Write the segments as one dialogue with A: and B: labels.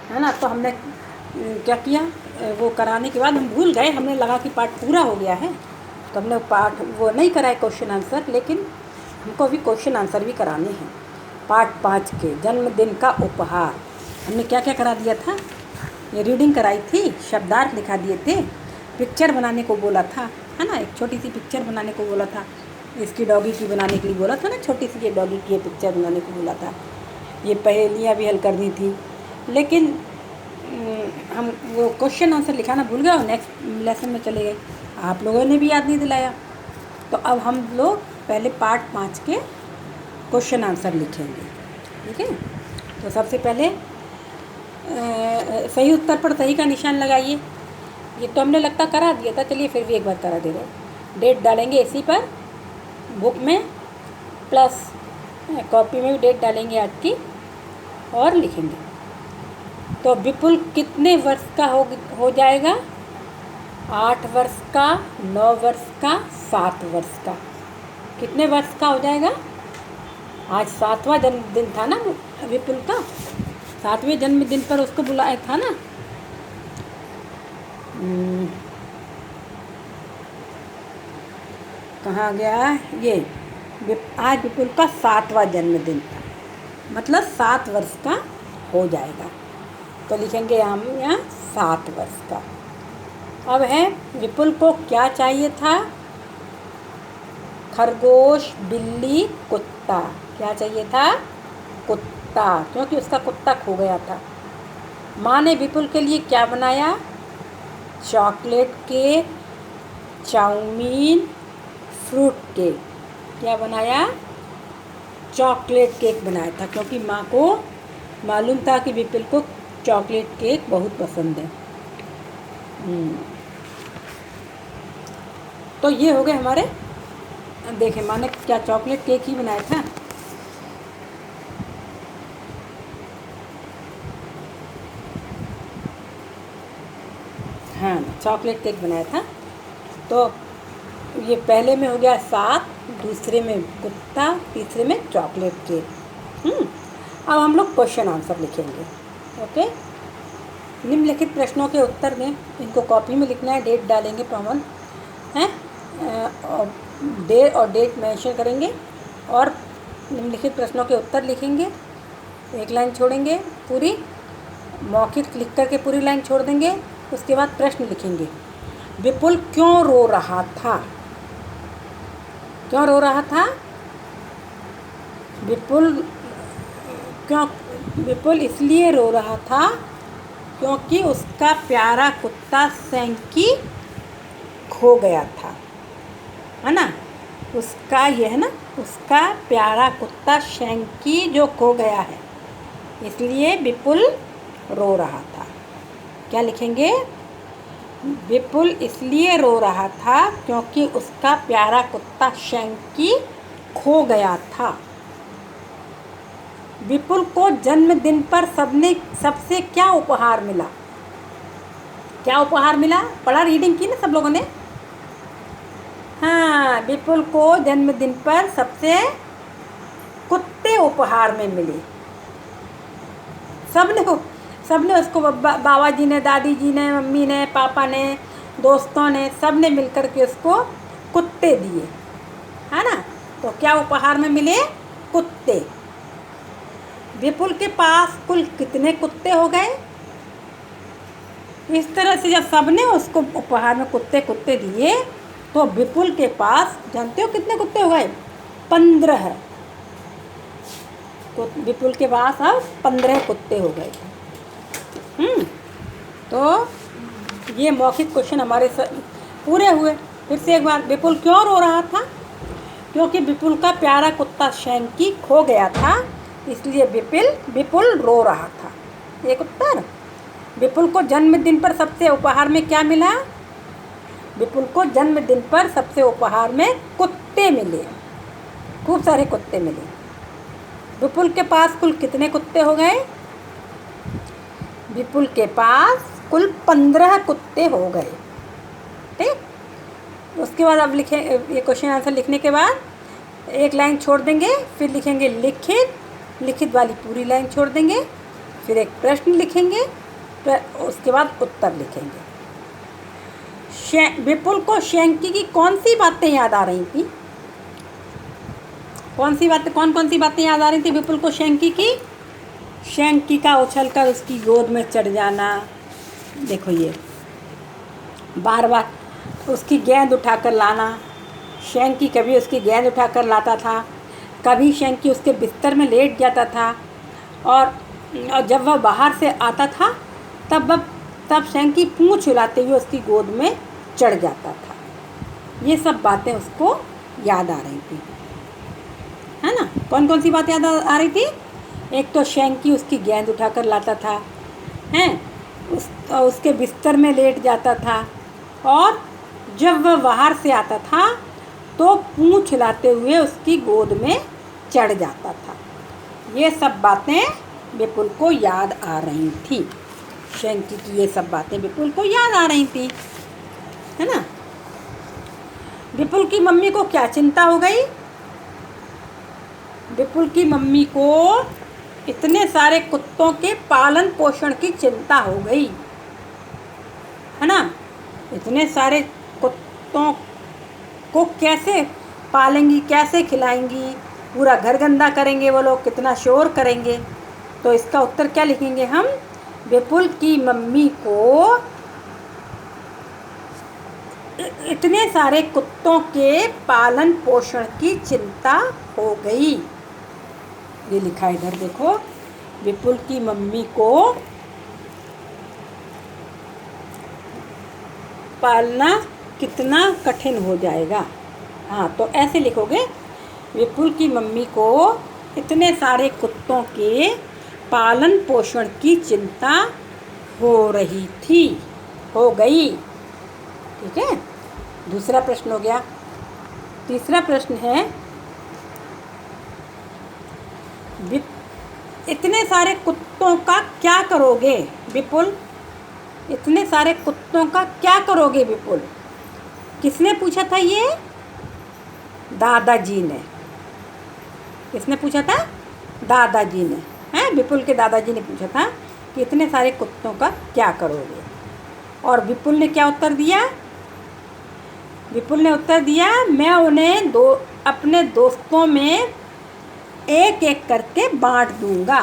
A: है ना। तो हमने क्या किया, वो कराने के बाद हम भूल गए, हमने लगा कि पाठ पूरा हो गया है, तो हमने पाठ वो नहीं कराए क्वेश्चन आंसर, लेकिन हमको अभी क्वेश्चन आंसर भी कराने हैं। पार्ट 5 के जन्मदिन का उपहार हमने क्या क्या करा दिया था, ये रीडिंग कराई थी, शब्दार्थ लिखा दिए थे, पिक्चर बनाने को बोला था, है ना, एक छोटी सी पिक्चर बनाने को बोला था, इसकी डॉगी की बनाने के लिए बोला था ना, छोटी सी ये डॉगी की पिक्चर बनाने को बोला था। ये पहेलियाँ भी हल करनी थी, लेकिन हम वो क्वेश्चन आंसर लिखाना भूल गए और नेक्स्ट लेसन में चले गए, आप लोगों ने भी याद नहीं दिलाया। तो अब हम लोग पहले पार्ट 5 के क्वेश्चन आंसर लिखेंगे, ठीक है। तो सबसे पहले सही उत्तर पर सही का निशान लगाइए। ये तो हमने लगता करा दिया था, चलिए फिर भी एक बार करा दे रहे हैं। डेट डालेंगे इसी पर, बुक में प्लस कॉपी में भी डेट डालेंगे आज की और लिखेंगे। तो विपुल कितने वर्ष का हो जाएगा, 8 वर्ष का, 9 वर्ष का, 7 वर्ष का, कितने वर्ष का हो जाएगा। आज 7वां जन्मदिन था ना विपुल का, 7वें जन्मदिन पर उसको बुलाया था ना। कहाँ गया ये, आज विपुल का 7वां जन्मदिन था, मतलब 7 वर्ष का हो जाएगा। तो लिखेंगे हम यहाँ 7 वर्ष का। अब है विपुल को क्या चाहिए था, खरगोश, बिल्ली, कुत्ता। क्या चाहिए था, कुत्ता, क्योंकि उसका कुत्ता खो गया था। माँ ने विपुल के लिए क्या बनाया, chocolate cake, chowmein, fruit cake. क्या बनाया, चॉकलेट केक बनाया था, क्योंकि माँ को मालूम था कि विपुल को चॉकलेट केक बहुत पसंद है। तो ये हो गए हमारे, देखें माँ ने क्या चॉकलेट केक ही बनाया था। हाँ, चॉकलेट केक बनाया था। तो ये पहले में हो गया 7, दूसरे में कुत्ता, तीसरे में चॉकलेट केक। अब हम लोग क्वेश्चन आंसर लिखेंगे। ओके, निम्नलिखित प्रश्नों के उत्तर दें। इनको कॉपी में लिखना है, डेट डालेंगे प्रॉमन हैं, और डेट मेंशन करेंगे और निम्नलिखित प्रश्नों के उत्तर लिखेंगे। एक लाइन छोड़ेंगे पूरी, मौखिक लिख करके पूरी लाइन छोड़ देंगे। उसके बाद प्रश्न लिखेंगे, विपुल क्यों रो रहा था, क्यों रो रहा था, विपुल इसलिए रो रहा था क्योंकि उसका प्यारा कुत्ता सैंकी खो गया था, है ना। उसका ये है ना, उसका प्यारा कुत्ता शैंकी जो खो गया है, इसलिए विपुल रो रहा था। क्या लिखेंगे, विपुल इसलिए रो रहा था क्योंकि उसका प्यारा कुत्ता शैंकी खो गया था। विपुल को जन्मदिन पर सबसे क्या उपहार मिला, क्या उपहार मिला, पढ़ा, रीडिंग की ना सब लोगों ने। हाँ, विपुल को जन्मदिन पर सबसे कुत्ते उपहार में मिले। सबने उसको बाबा जी ने, दादी जी ने, मम्मी ने, पापा ने, दोस्तों ने, सब ने मिलकर के उसको कुत्ते दिए, है ना। तो क्या उपहार में मिले, कुत्ते। विपुल के पास कुल कितने कुत्ते हो गए। इस तरह से जब सबने उसको उपहार में कुत्ते दिए तो विपुल के पास जानते हो कितने कुत्ते हो गए, 15। विपुल के पास अब 15 कुत्ते हो गए। तो ये मौखिक क्वेश्चन हमारे पूरे हुए। फिर से एक बार, विपुल क्यों रो रहा था, क्योंकि विपुल का प्यारा कुत्ता शैंकी खो गया था, इसलिए विपुल रो रहा था। एक उत्तर। विपुल को जन्मदिन पर सबसे उपहार में क्या मिला, विपुल को जन्मदिन पर सबसे उपहार में कुत्ते मिले, खूब सारे कुत्ते मिले। विपुल के पास कुल कितने कुत्ते हो गए, विपुल के पास कुल 15 कुत्ते हो गए। ठीक, उसके बाद अब लिखें, ये क्वेश्चन आंसर लिखने के बाद एक लाइन छोड़ देंगे, फिर लिखेंगे लिखित वाली पूरी लाइन छोड़ देंगे, फिर एक प्रश्न लिखेंगे, फिर उसके बाद उत्तर लिखेंगे। विपुल को शेंकी की कौन सी बातें याद आ रही थी? कौन कौन सी बातें याद आ रही थी विपुल को शेंकी की? शेंकी का उछलकर उसकी गोद में चढ़ जाना, देखो ये बार बार उसकी गेंद उठाकर लाना। शेंकी कभी उसकी गेंद उठाकर लाता था, कभी शेंकी उसके बिस्तर में लेट जाता था, और जब वह बाहर से आता था तब शेंकी पूँछ हिलाते हुए उसकी गोद में चढ़ जाता था। ये सब बातें उसको याद आ रही थी, है ना। कौन कौन सी बातें याद आ रही थी? एक तो शेंकी उसकी गेंद उठाकर लाता था, हैं, उसके बिस्तर में लेट जाता था, और जब वह बाहर से आता था तो पूँछ हिलाते हुए उसकी गोद में चढ़ जाता था। ये सब बातें विपुल को याद आ रही थी। शेंकी की ये सब बातें विपुल को याद आ रही थी, है ना। विपुल की मम्मी को क्या चिंता हो गई? विपुल की मम्मी को इतने सारे कुत्तों के पालन पोषण की चिंता हो गई, है ना। इतने सारे कुत्तों को कैसे पालेंगी, कैसे खिलाएंगी, पूरा घर गंदा करेंगे वो लोग, कितना शोर करेंगे। तो इसका उत्तर क्या लिखेंगे हम? विपुल की मम्मी को इतने सारे कुत्तों के पालन पोषण की चिंता हो गई। ये लिखा है इधर, देखो, विपुल की मम्मी को पालना कितना कठिन हो जाएगा। हाँ, तो ऐसे लिखोगे, विपुल की मम्मी को इतने सारे कुत्तों के पालन पोषण की चिंता हो रही थी, हो गई। ठीक है, दूसरा प्रश्न हो गया। तीसरा प्रश्न है, इतने सारे कुत्तों का क्या करोगे विपुल? इतने सारे कुत्तों का क्या करोगे विपुल? किसने पूछा था ये? दादाजी ने। किसने पूछा था? दादाजी ने, हैं, विपुल के दादाजी ने पूछा था कि इतने सारे कुत्तों का क्या करोगे। और विपुल ने क्या उत्तर दिया? विपुल ने उत्तर दिया, मैं उन्हें अपने दोस्तों में एक एक करके बांट दूंगा।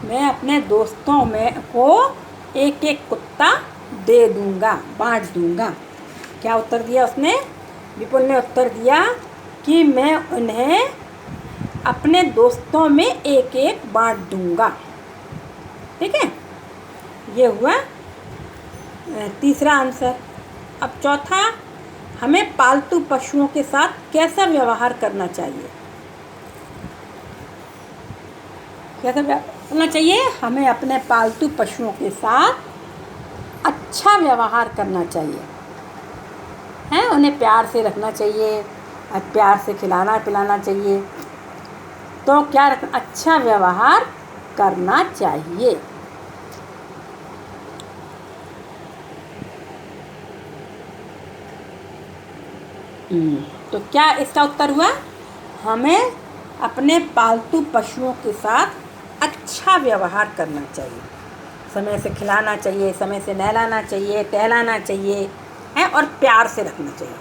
A: मैं अपने दोस्तों में को एक एक कुत्ता दे दूंगा, बांट दूंगा। क्या उत्तर दिया उसने? विपुल ने उत्तर दिया कि मैं उन्हें अपने दोस्तों में एक एक बांट दूंगा। ठीक है, ये हुआ तीसरा आंसर। अब चौथा, हमें पालतू पशुओं के साथ कैसा व्यवहार करना चाहिए? कैसा व्यवहार करना चाहिए? हमें अपने पालतू पशुओं के साथ अच्छा व्यवहार करना चाहिए, हैं, उन्हें प्यार से रखना चाहिए, प्यार से खिलाना पिलाना चाहिए। तो क्या रखना? अच्छा व्यवहार करना चाहिए। तो क्या इसका उत्तर हुआ? हमें अपने पालतू पशुओं के साथ अच्छा व्यवहार करना चाहिए, समय से खिलाना चाहिए, समय से नहलाना चाहिए, टहलाना चाहिए, है, और प्यार से रखना चाहिए।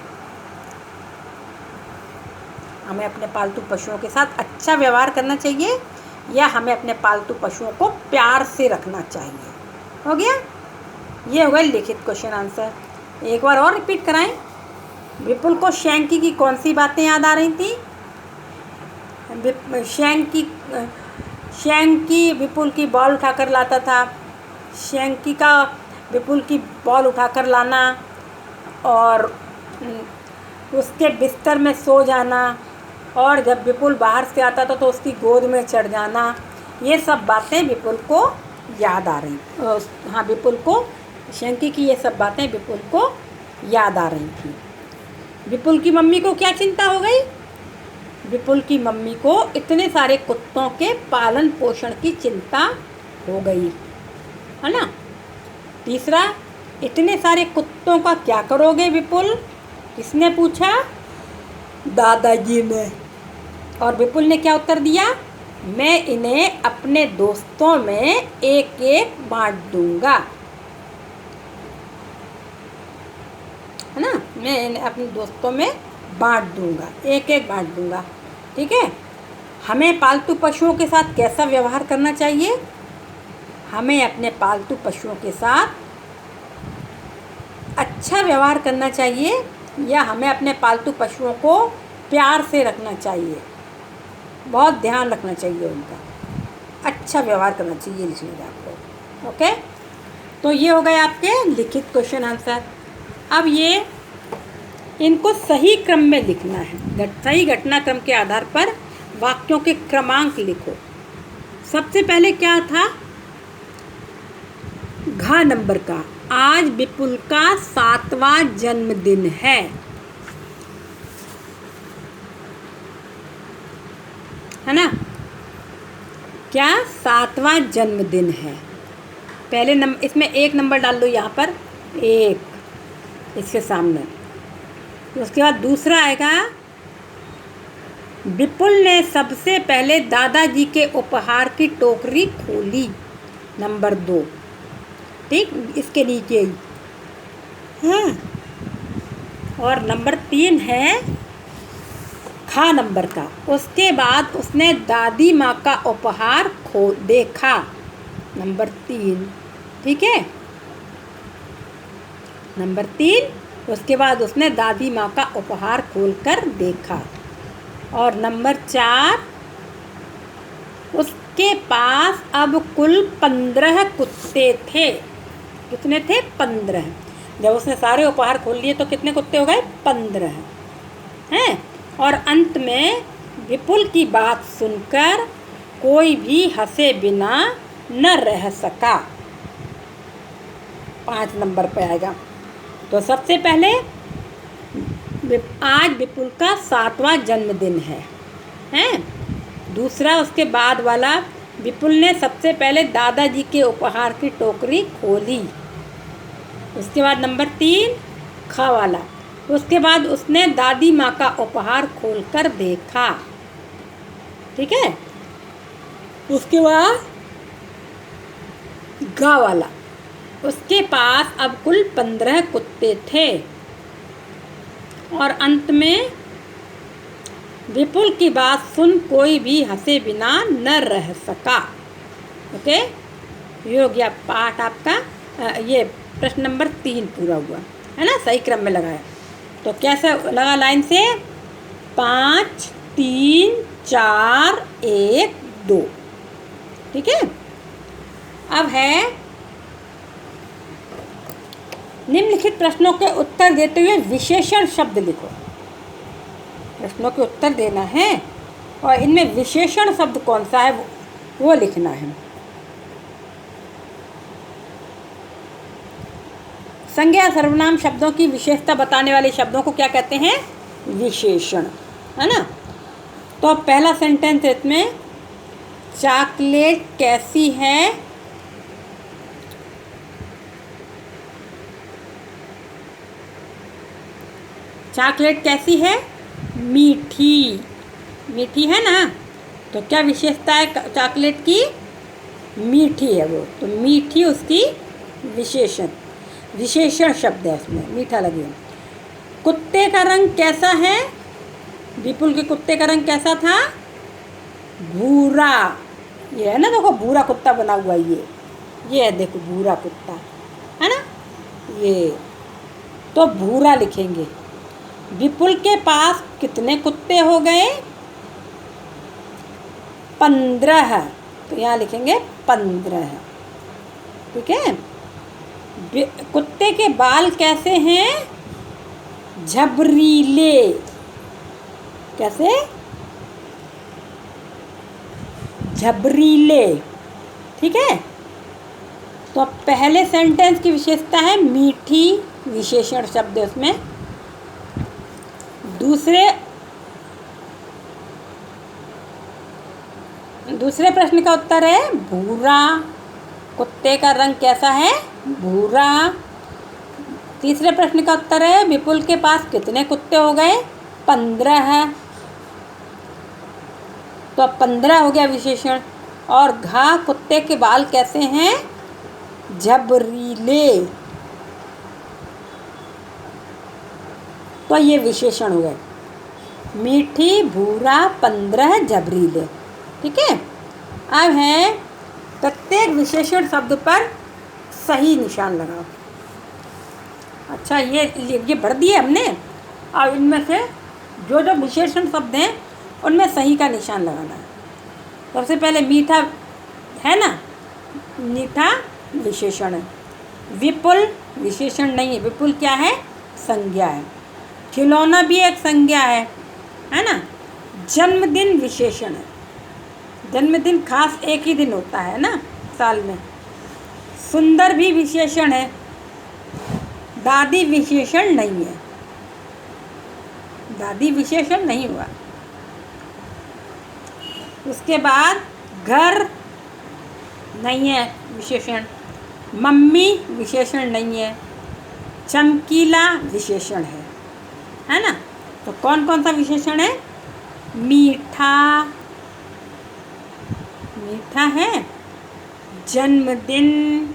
A: हमें अपने पालतू पशुओं के साथ अच्छा व्यवहार करना चाहिए, या हमें अपने पालतू पशुओं को प्यार से रखना चाहिए। हो गया, ये हो गया लिखित क्वेश्चन आंसर। एक बार और रिपीट कराएं। विपुल को शेंकी की कौन सी बातें याद आ रही थी? शेंकी विपुल की बॉल उठाकर लाता था। शेंकी का विपुल की बॉल उठाकर लाना, और उसके बिस्तर में सो जाना, और जब विपुल बाहर से आता था तो उसकी गोद में चढ़ जाना। ये सब बातें विपुल को याद आ रही। हाँ, विपुल को शेंकी की ये सब बातें विपुल को याद आ रही थी। विपुल की मम्मी को क्या चिंता हो गई? विपुल की मम्मी को इतने सारे कुत्तों के पालन पोषण की चिंता हो गई, है ना। तीसरा, इतने सारे कुत्तों का क्या करोगे विपुल? किसने पूछा? दादाजी ने। और विपुल ने क्या उत्तर दिया, मैं इन्हें अपने दोस्तों में एक एक बांट दूंगा, है ना, मैं इन्हें अपने दोस्तों में बांट दूंगा, एक एक बांट दूंगा। ठीक है। हमें पालतू पशुओं के साथ कैसा व्यवहार करना चाहिए, हमें अपने पालतू पशुओं के साथ अच्छा व्यवहार करना चाहिए या हमें अपने पालतू पशुओं को प्यार से रखना चाहिए, बहुत ध्यान रखना चाहिए उनका, अच्छा व्यवहार करना चाहिए, लिखिएगा आपको। ओके, तो ये हो गए आपके लिखित क्वेश्चन आंसर। अब ये इनको सही क्रम में लिखना है, सही घटनाक्रम के आधार पर वाक्यों के क्रमांक लिखो। सबसे पहले क्या था, घ नंबर का, आज विपुल का 7वां जन्मदिन है ना, क्या 7वां जन्मदिन है। पहले नंबर, इसमें 1 नंबर डाल दो यहाँ पर, 1 इसके सामने। उसके बाद दूसरा आएगा, विपुल ने सबसे पहले दादाजी के उपहार की टोकरी खोली, नंबर 2। ठीक, इसके नीचे ही, हाँ। और नंबर 3 है खा नंबर का, उसके बाद उसने दादी माँ का उपहार देखा, नंबर 3। ठीक है, नंबर 3, उसके बाद उसने दादी माँ का उपहार खोलकर देखा। और नंबर 4, उसके पास अब कुल 15 कुत्ते थे। कितने थे? 15। जब उसने सारे उपहार खोल लिए तो कितने कुत्ते हो गए? 15 हैं। और अंत में विपुल की बात सुनकर कोई भी हंसे बिना न रह सका, 5 नंबर पे आएगा। तो सबसे पहले आज विपुल का 7वां जन्मदिन है, हैं? दूसरा, उसके बाद वाला, विपुल ने सबसे पहले दादाजी के उपहार की टोकरी खोली। उसके बाद नंबर 3 खा वाला, उसके बाद उसने दादी माँ का उपहार खोलकर देखा। ठीक है, उसके बाद गा वाला, उसके पास अब कुल 15 कुत्ते थे। और अंत में विपुल की बात सुन कोई भी हंसे बिना न रह सका। ओके, ये हो गया पाठ आपका, ये प्रश्न नंबर 3 पूरा हुआ, है ना, सही क्रम में लगाया। तो कैसे लगा लाइन से? 5 3 4 1 2। ठीक है। अब है निम्नलिखित प्रश्नों के उत्तर देते हुए विशेषण शब्द लिखो। प्रश्नों के उत्तर देना है और इनमें विशेषण शब्द कौन सा है वो लिखना है। संज्ञा सर्वनाम शब्दों की विशेषता बताने वाले शब्दों को क्या कहते हैं? विशेषण, है ना। तो पहला सेंटेंस इसमें, चॉकलेट कैसी है? चॉकलेट कैसी है? मीठी। मीठी है ना। तो क्या विशेषता है चॉकलेट की? मीठी है वो, तो मीठी उसकी विशेषण शब्द है, उसमें मीठा लगे। कुत्ते का रंग कैसा है? विपुल के कुत्ते का रंग कैसा था? भूरा। ये है ना, देखो भूरा कुत्ता बना हुआ, ये है, देखो भूरा कुत्ता है ना, ये तो भूरा लिखेंगे। विपुल के पास कितने कुत्ते हो गए? 15, तो यहाँ लिखेंगे 15। ठीक है। कुत्ते के बाल कैसे हैं? झबरीले। कैसे? झबरीले। ठीक है। तो पहले सेंटेंस की विशेषता है मीठी, विशेषण शब्द है उसमें। दूसरे प्रश्न का उत्तर है भूरा। कुत्ते का रंग कैसा है? भूरा। तीसरे प्रश्न का उत्तर है विपुल के पास कितने कुत्ते हो गए? 15। तो अब 15 हो गया विशेषण। और घा कुत्ते के बाल कैसे हैं? झबरीले। तो ये विशेषण हो गए। मीठी, भूरा, 15 झबरीले। ठीक है। अब है प्रत्येक विशेषण शब्द पर सही निशान लगाओ। अच्छा, ये भर दिए हमने। और इनमें से जो जो विशेषण शब्द हैं उनमें सही का निशान लगाना है। सबसे पहले मीठा है ना, मीठा विशेषण है। विपुल विशेषण नहीं है। विपुल क्या है? संज्ञा है। खिलौना भी एक संज्ञा है ना। जन्मदिन विशेषण है। जन्मदिन खास एक ही दिन होता है ना साल में। सुंदर भी विशेषण है। दादी विशेषण नहीं है। दादी विशेषण नहीं हुआ। उसके बाद घर नहीं है विशेषण। मम्मी विशेषण नहीं है। चमकीला विशेषण है ना। तो कौन कौन सा विशेषण है? मीठा, मीठा है। जन्मदिन,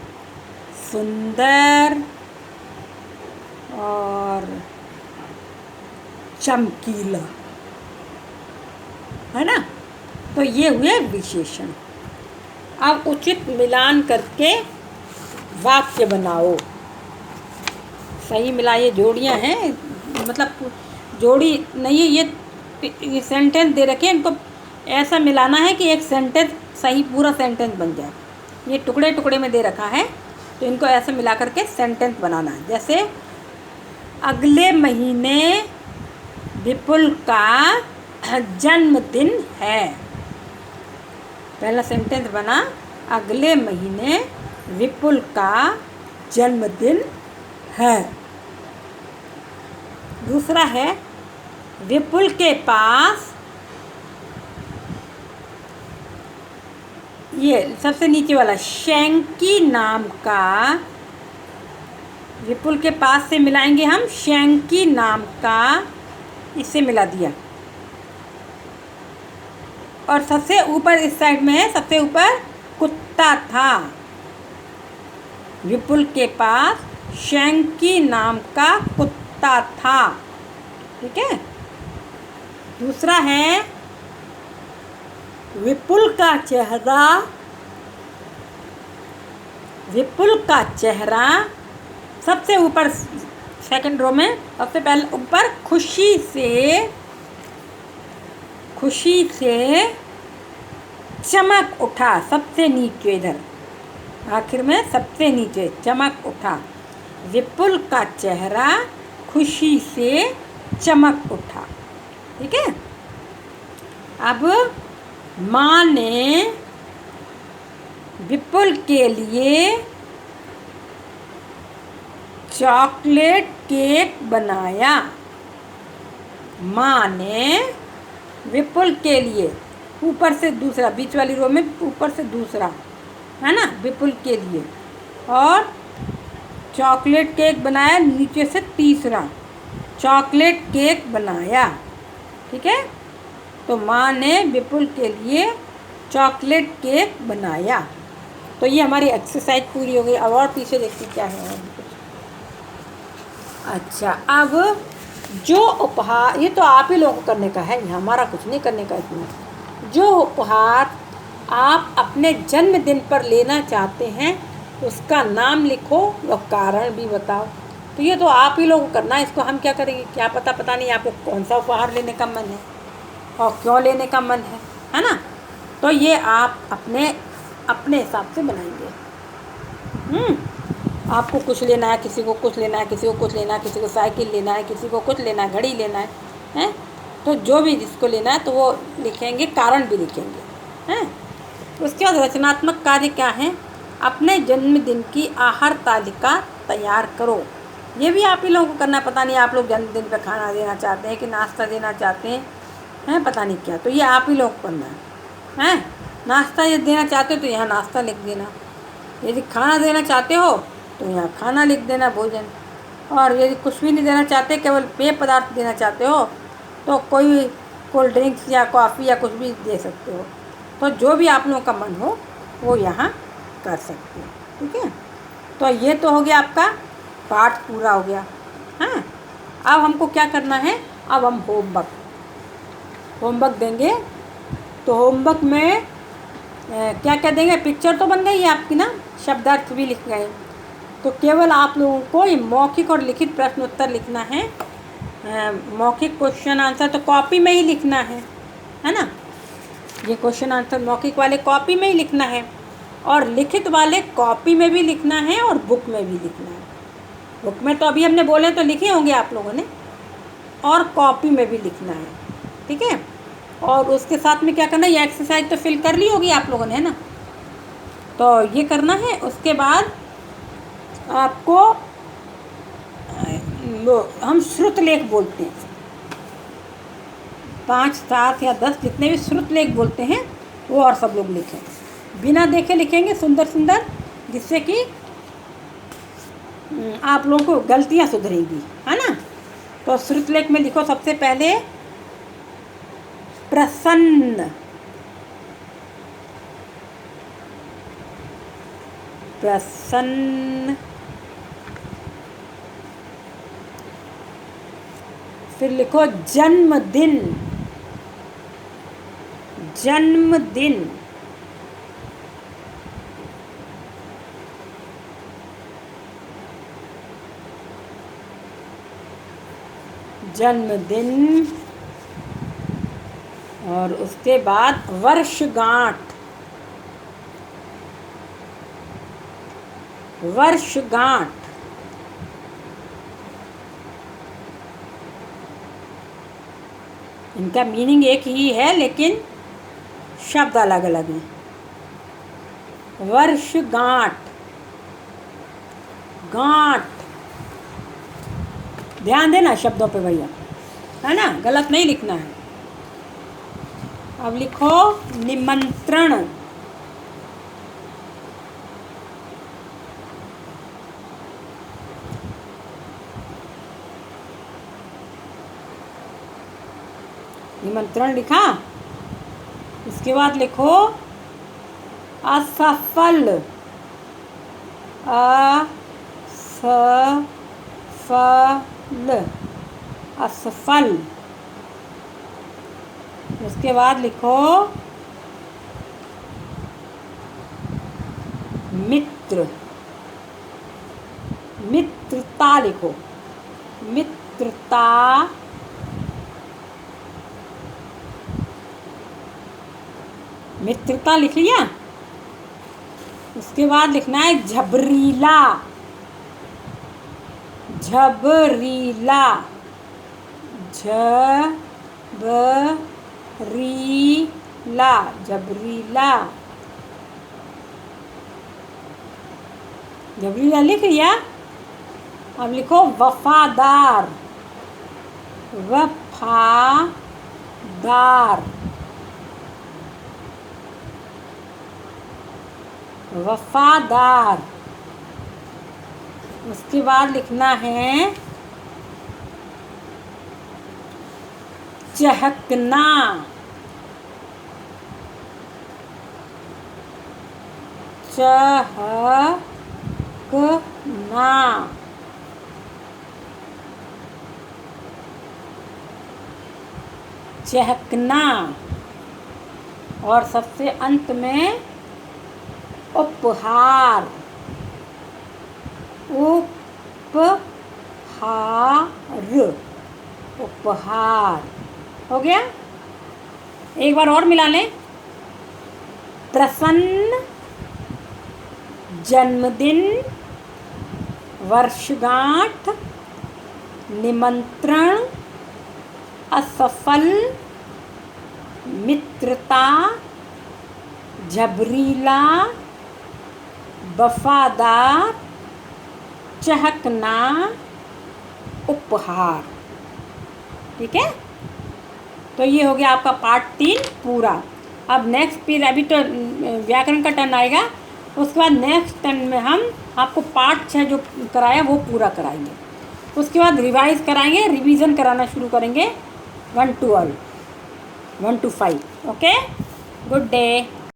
A: सुंदर और चमकीला, है ना। तो ये हुए विशेषण। अब उचित मिलान करके वाक्य बनाओ। सही मिलाइए। जोड़ियाँ हैं, मतलब जोड़ी नहीं है, ये सेंटेंस दे रखे हैं, इनको ऐसा मिलाना है कि एक सेंटेंस सही पूरा सेंटेंस बन जाए। ये टुकड़े टुकड़े में दे रखा है, तो इनको ऐसे मिला करके सेंटेंस बनाना है। जैसे अगले महीने विपुल का जन्मदिन है। पहला सेंटेंस बना, अगले महीने विपुल का जन्मदिन है। दूसरा है, विपुल के पास, ये सबसे नीचे वाला, शैंकी नाम का, विपुल के पास से मिलाएंगे हम, शैंकी नाम का, इससे मिला दिया। और सबसे ऊपर इस साइड में है, सबसे ऊपर कुत्ता था। विपुल के पास शैंकी नाम का कुत्ता था। ठीक है। दूसरा है, विपुल का चेहरा, विपुल का चेहरा सबसे ऊपर सेकंड रो में, सबसे पहले ऊपर खुशी से चमक उठा। सबसे नीचे इधर आखिर में सबसे नीचे चमक उठा। विपुल का चेहरा खुशी से चमक उठा। ठीक है। अब माँ ने विपुल के लिए चॉकलेट केक बनाया। माँ ने विपुल के लिए, ऊपर से दूसरा, बीच वाली रो में ऊपर से दूसरा, है ना, विपुल के लिए, और चॉकलेट केक बनाया, नीचे से तीसरा, चॉकलेट केक बनाया। ठीक है। तो माँ ने विपुल के लिए चॉकलेट केक बनाया। तो ये हमारी एक्सरसाइज पूरी हो गई। अब और पीछे देखते क्या है। अच्छा, अब जो उपहार, ये तो आप ही लोगों को करने का है, हमारा कुछ नहीं करने का इसमें। जो उपहार आप अपने जन्मदिन पर लेना चाहते हैं उसका नाम लिखो और कारण भी बताओ। तो ये तो आप ही लोगों को करना है, इसको हम क्या करेंगे, क्या पता नहीं आपको कौन सा उपहार लेने का मन है और क्यों लेने का मन है ना। तो ये आप अपने हिसाब से बनाएंगे। आपको कुछ लेना है, किसी को कुछ लेना है, किसी को कुछ लेना है, किसी को साइकिल लेना है, किसी को कुछ लेना है, घड़ी लेना है, तो जो भी जिसको लेना है तो वो लिखेंगे, कारण भी लिखेंगे, हैं। उसके बाद रचनात्मक कार्य क्या है? अपने जन्मदिन की आहार तालिका तैयार करो। ये भी आप ही लोगों को करना है। पता नहीं आप लोग जन्मदिन पर खाना देना चाहते हैं कि नाश्ता देना चाहते हैं, पता नहीं क्या, तो ये आप ही लोग को करना है। नाश्ता ये देना चाहते हो तो यहाँ नाश्ता लिख देना। यदि खाना देना चाहते हो तो यहाँ खाना लिख देना, भोजन। और यदि कुछ भी नहीं देना चाहते, केवल पेय पदार्थ देना चाहते हो, तो कोई कोल्ड ड्रिंक्स या कॉफ़ी या कुछ भी दे सकते हो। तो जो भी आप लोगों का मन हो वो यहाँ कर सकते हो, ठीक है। तो ये तो हो गया आपका पाठ पूरा हो गया। हाँ, अब हमको क्या करना है, अब हम होमवर्क देंगे। तो होमवर्क में क्या क्या देंगे, पिक्चर तो बन गई है आपकी ना, शब्दार्थ भी लिख गए। तो केवल आप लोगों को मौखिक और लिखित प्रश्न उत्तर लिखना है। मौखिक क्वेश्चन आंसर तो कॉपी में ही लिखना है ना। ये क्वेश्चन आंसर मौखिक वाले कॉपी में ही लिखना है, और लिखित वाले कॉपी में भी लिखना है और बुक में भी लिखना है। बुक में तो अभी हमने बोले तो लिखे होंगे आप लोगों ने, और कॉपी में भी लिखना है, ठीक है। और उसके साथ में क्या करना है, ये एक्सरसाइज तो फिल कर ली होगी आप लोगों ने, है ना। तो ये करना है। उसके बाद आपको हम श्रुतलेख बोलते हैं, 5, 7 या 10 जितने भी श्रुतलेख बोलते हैं वो और सब लोग लिखें, बिना देखे लिखेंगे सुंदर सुंदर, जिससे कि आप लोगों को गलतियां सुधरेंगी, है ना। तो श्रुतलेख में लिखो सबसे पहले प्रसन्न, प्रसन्न, फिर लिखो जन्मदिन, जन्मदिन, जन्मदिन। और उसके बाद वर्षगांठ, वर्षगांठ, इनका मीनिंग एक ही है लेकिन शब्द अलग अलग हैं। वर्षगांठ, गांठ, ध्यान देना शब्दों पे भैया, है ना, गलत नहीं लिखना है। अब लिखो निमंत्रण, निमंत्रण लिखा। इसके बाद लिखो असफल, असफल, असफल। उसके बाद लिखो मित्र, मित्रता लिखो, मित्रता, मित्रता लिख लिया। उसके बाद लिखना है झबरीला, झबरीला, झबरीला, झबरीला, झबरीला लिख लिया। अब लिखो वफादार, वफादार, वफादार। उसके बाद लिखना है चहकना, चहकना, चहकना। और सबसे अंत में उपहार, उपहार, उपहार। हो गया। एक बार और मिला लें। प्रसन्न, जन्मदिन, वर्षगांठ, निमंत्रण, असफल, मित्रता, झबरीला, वफादार, चहकना, उपहार। ठीक है, तो ये हो गया आपका पार्ट 3 पूरा। अब नेक्स्ट फिर अभी तो व्याकरण का टर्न आएगा, उसके बाद नेक्स्ट टर्न में हम आपको पार्ट 6 जो कराया वो पूरा कराएंगे। उसके बाद रिवाइज कराएंगे, रिवीजन कराना शुरू करेंगे 1 to 12। 1 to 5. Okay, good day.